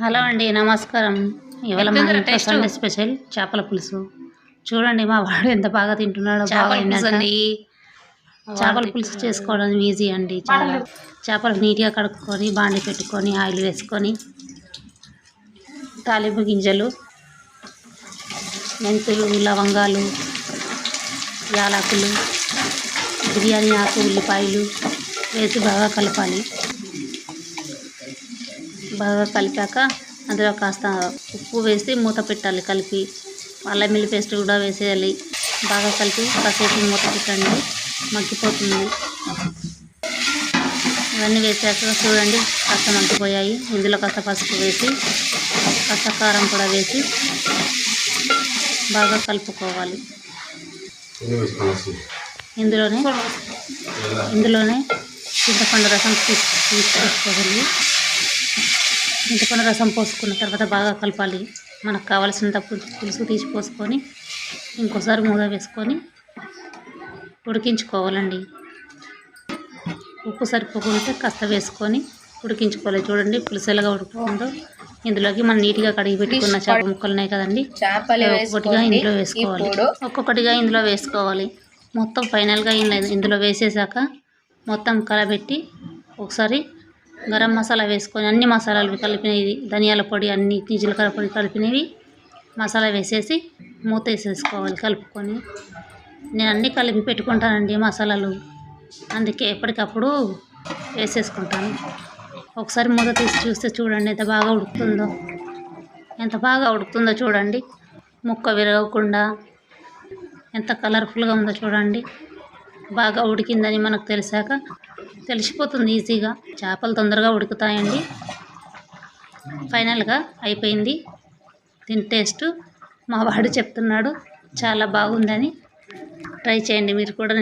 Hello అండి, నమస్కారం. ఇవాళ మా ఎట్లుందిరా ఇంట్లో టేస్ట్? సండే స్పెషల్ చేపల పులుసు. చూడండి మా వాడు ఎంత బాగా తింటున్నాడో. చేపల పులుసు బాగైందట. అండి. చేపల పులుసు చేసుకోవడం ఈజీ అండి. చాలా చేపలు నీట్గా కడుక్కొని బాండి పెట్టుకొని ఆయిల్ వేసుకొని తాలింపు గింజలు, మెంతులు, లవంగాలు, యాలకులు, బిర్యానీ ఆకు, ఉల్లిపాయలు వేసి బాగా కలపాలి. బాగా కలిపాక అందులో కాస్త ఉప్పు వేసి మూత పెట్టాలి. కలిపి అల్లం వెల్లుల్లి పేస్ట్ కూడా వేసేయాలి. బాగా కలిపి కాసేపు మూత పెట్టండి, మగ్గిపోతుంది. ఇవన్నీ వేసాక చూడండి కాస్త మగ్గిపోయాయి. ఇందులో కాస్త పసుపు వేసి కాస్త కారం కూడా వేసి బాగా కలుపుకోవాలి. ఇందులోనే చింతపండు రసం తీసుకోవాలి. చింతపండు రసం పోసుకున్న తర్వాత బాగా కలపాలి. మనకు కావాల్సినంత పులుసు తీసి పోసుకొని ఇంకోసారి మూత వేసుకొని ఉడికించుకోవాలండి. ఉప్పు సరిపోకుంటే కాస్త వేసుకొని ఉడికించుకోవాలి. చూడండి పులుసు ఎలాగా ఉడుకుతుందో. ఇందులోకి మనం నీట్గా కడిగి పెట్టుకున్న చేప ముక్కలు ఉన్నాయి కదండి, ఒక్కొక్కటిగా ఇందులో వేసుకోవాలి. ఒక్కొక్కటిగా ఇందులో వేసుకోవాలి. మొత్తం ఫైనల్గా ఇందులో వేసేసాక మొత్తం కలబెట్టి ఒకసారి గరం మసాలా వేసుకొని అన్ని మసాలాలు కలిపినవి, ధనియాల పొడి, అన్ని జీలకర్ర పొడి కలిపినవి మసాలా వేసేసి మూత వేసేసుకోవాలి. కలుపుకొని నేను అన్నీ కలిపి పెట్టుకుంటానండి మసాలాలు, అందుకే ఎప్పటికప్పుడు వేసేసుకుంటాను. ఒకసారి మూత తీసి చూస్తే చూడండి ఎంత బాగా ఉడుకుతుందో చూడండి. ముక్క విరగకుండా ఎంత కలర్ఫుల్గా ఉందో చూడండి. బాగా ఉడికిందని మనకు తెలిసిపోతుంది ఈజీగా. చేపలు తొందరగా ఉడుకుతాయండి. ఫైనల్గా అయిపోయింది. దీని టేస్ట్ మా వాడు చెప్తున్నాడు చాలా బాగుందని. ట్రై చేయండి మీరు కూడా.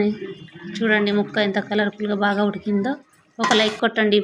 చూడండి ముక్క ఎంత కలర్ఫుల్గా బాగా ఉడికిందో. ఒక లైక్ కొట్టండి.